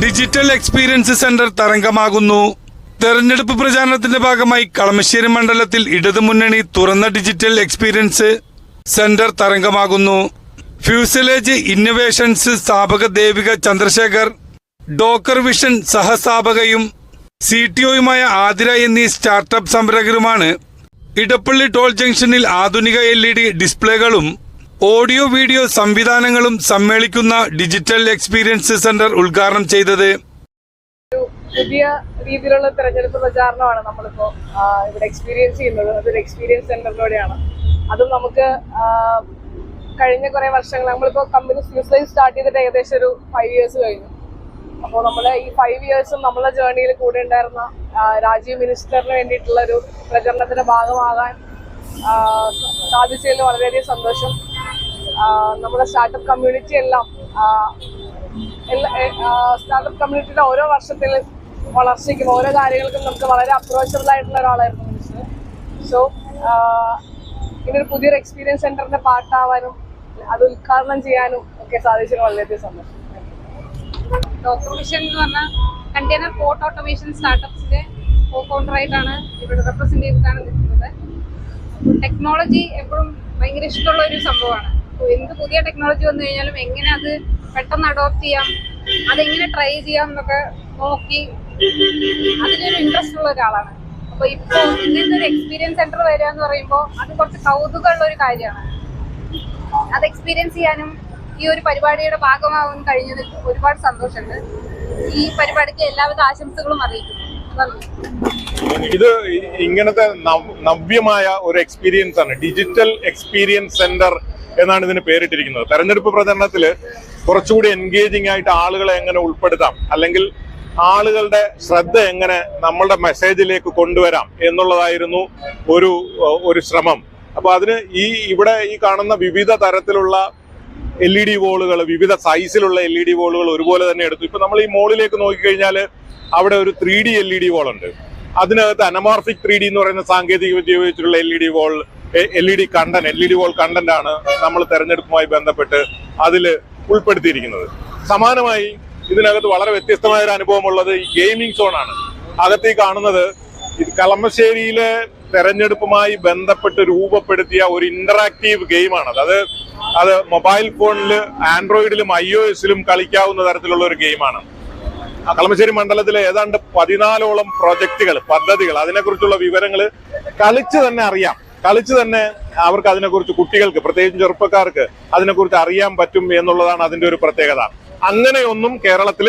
Digital experience centre തരംഗമാകുന്നു. തെരഞ്ഞെടുപ്പ് പ്രചാരണത്തിന്റെ ഭാഗമായി കളമശ്ശേരി മണ്ഡലത്തിൽ ഇടതുമുന്നണി തുറന്ന ഡിജിറ്റൽ എക്സ്പീരിയൻസ് സെന്റർ തരംഗമാകുന്നു. ഫ്യൂസലേജ് ഇന്നൊവേഷൻസ് സ്ഥാപക ദേവിക ചന്ദ്രശേഖർ, ഡോക്കർ വിഷൻ സഹസ്ഥാപകയും CTOയുമായ ആതിര എന്നീ സ്റ്റാർട്ടപ്പ് സംരംഭകരുമാണ് ഇടപ്പള്ളി ടോൾ ജംഗ്ഷനിൽ ആധുനിക LED ഡിസ്പ്ലേകളും ഓഡിയോ വീഡിയോ സംവിധാനങ്ങളും സമ്മേളിക്കുന്ന ഡിജിറ്റൽ എക്സ്പീരിയൻസ് സെന്റർ ഉദ്ഘാടനം ചെയ്തത്. പുതിയ രീതിയിലുള്ള തെരഞ്ഞെടുപ്പ് പ്രചാരണമാണ് നമ്മളിപ്പോ ഇവിടെ എക്സ്പീരിയൻസ് ചെയ്യുന്നത്. അതൊരു എക്സ്പീരിയൻസ് സെന്ററിലൂടെയാണ്. അതും നമുക്ക് കഴിഞ്ഞ കുറെ വർഷങ്ങൾ നമ്മളിപ്പോ കമ്പനി ഫ്യൂസലേജ് സ്റ്റാർട്ട് ചെയ്തിട്ട് ഏകദേശം ഒരു 5 years കഴിഞ്ഞു. അപ്പോൾ നമ്മളെ ഈ 5 yearsഉം നമ്മളെ ജേർണിയിൽ കൂടെ ഉണ്ടായിരുന്ന രാജീവ് മിനിസ്റ്ററിന് വേണ്ടിയിട്ടുള്ള ഒരു പ്രചരണത്തിന്റെ ഭാഗമാകാൻ സാധിച്ചതിൽ വളരെയധികം സന്തോഷം. നമ്മുടെ സ്റ്റാർട്ടപ്പ് കമ്മ്യൂണിറ്റി സ്റ്റാർട്ടപ്പ് കമ്മ്യൂണിറ്റിയുടെ ഓരോ വർഷത്തിൽ വളർച്ചയ്ക്കും ഓരോ കാര്യങ്ങൾക്കും നമുക്ക് വളരെ അപ്രോച്ചബിൾ ആയിട്ടുള്ള ഒരാളായിരുന്നു മിനിസ്റ്റർ. സോ ഇങ്ങനൊരു പുതിയൊരു എക്സ്പീരിയൻസ് സെന്ററിന്റെ പാർട്ടാവാനും അത് ഉദ്ഘാടനം ചെയ്യാനും ഒക്കെ സാധിച്ചതിൽ വളരെയധികം സന്തോഷം. ഡോക്ടർ വിഷൻ എന്ന് പറഞ്ഞാൽ കണ്ടെയ്നർ പോർട്ട് ഓട്ടോമേഷൻ സ്റ്റാർട്ടപ്സിന്റെ കോ-ഫൗണ്ടറായിട്ടാണ് ഇവിടെ റെപ്രസെന്റ് ചെയ്തിട്ടാണ് നിൽക്കുന്നത്. ടെക്നോളജി എപ്പോഴും ഭയങ്കര ഇഷ്ടമുള്ള ഒരു സംഭവമാണ്. എന്ത് പുതിയ ടെക്നോളജി വന്നു കഴിഞ്ഞാലും എങ്ങനെ അത് പെട്ടെന്ന് അഡോപ്റ്റ് ചെയ്യാം, അതെങ്ങനെ ട്രൈ ചെയ്യാം എന്നൊക്കെ നോക്കി അതിലൊരു ഇൻട്രസ്റ്റ് ഉള്ള ഒരാളാണ്. അപ്പൊ ഇപ്പോൾ ഇങ്ങനത്തെ ഒരു എക്സ്പീരിയൻസ് സെന്റർ വരിക എന്ന് പറയുമ്പോൾ അത് കുറച്ച് കൗതുകമുള്ള ഒരു കാര്യമാണ്. അത് എക്സ്പീരിയൻസ് ചെയ്യാനും ഈ ഒരു പരിപാടിയുടെ ഭാഗമാവാൻ കഴിഞ്ഞതിൽ ഒരുപാട് സന്തോഷമുണ്ട്. ഈ പരിപാടിക്ക് എല്ലാവിധ ആശംസകളും അറിയിക്കുന്നു. ഇത് ഇങ്ങനത്തെ നവ്യമായ ഒരു എക്സ്പീരിയൻസ് ആണ്. ഡിജിറ്റൽ എക്സ്പീരിയൻസ് സെന്റർ എന്നാണ് ഇതിന് പേരിട്ടിരിക്കുന്നത്. തെരഞ്ഞെടുപ്പ് പ്രചരണത്തില് കുറച്ചുകൂടി എൻഗേജിംഗ് ആയിട്ട് ആളുകളെ എങ്ങനെ ഉൾപ്പെടുത്താം, അല്ലെങ്കിൽ ആളുകളുടെ ശ്രദ്ധ എങ്ങനെ നമ്മളുടെ മെസ്സേജിലേക്ക് കൊണ്ടുവരാം എന്നുള്ളതായിരുന്നു ഒരു ശ്രമം. അപ്പൊ അതിന് ഇവിടെ ഈ കാണുന്ന വിവിധ തരത്തിലുള്ള LED വോളുകൾ, വിവിധ സൈസിലുള്ള LED വോളുകൾ ഒരുപോലെ തന്നെ എടുത്തു. ഇപ്പൊ നമ്മൾ ഈ മോളിലേക്ക് നോക്കിക്കഴിഞ്ഞാൽ അവിടെ ഒരു 3D LED വോൾ ഉണ്ട്. അതിനകത്ത് അനമോർഫിക് 3D എന്ന് പറയുന്ന സാങ്കേതിക വിദ്യ ഉപയോഗിച്ചിട്ടുള്ള LED വോൾ കണ്ടന്റ് ആണ് നമ്മൾ തെരഞ്ഞെടുപ്പുമായി ബന്ധപ്പെട്ട് അതിൽ ഉൾപ്പെടുത്തിയിരിക്കുന്നത്. സമാനമായി ഇതിനകത്ത് വളരെ വ്യത്യസ്തമായ ഒരു അനുഭവമുള്ളത് ഈ ഗെയിമിംഗ് സോൺ ആണ്. അകത്ത് ഈ കാണുന്നത് ഇത് കളമശ്ശേരിയിലെ തെരഞ്ഞെടുപ്പുമായി ബന്ധപ്പെട്ട് രൂപപ്പെടുത്തിയ ഒരു ഇന്ററാക്റ്റീവ് ഗെയിമാണ്. അത് മൊബൈൽ ഫോണിൽ ആൻഡ്രോയിഡിലും iOSലും കളിക്കാവുന്ന തരത്തിലുള്ള ഒരു ഗെയിമാണ്. കളമശ്ശേരി മണ്ഡലത്തിലെ ഏതാണ്ട് 14ഓളം പദ്ധതികൾ അതിനെക്കുറിച്ചുള്ള വിവരങ്ങൾ കളിച്ച് തന്നെ അറിയാം. കളിച്ച് തന്നെ അവർക്ക് അതിനെക്കുറിച്ച്, കുട്ടികൾക്ക് പ്രത്യേകിച്ച് ചെറുപ്പക്കാർക്ക് അതിനെക്കുറിച്ച് അറിയാൻ പറ്റും എന്നുള്ളതാണ് അതിന്റെ ഒരു പ്രത്യേകത. അങ്ങനെയൊന്നും കേരളത്തിൽ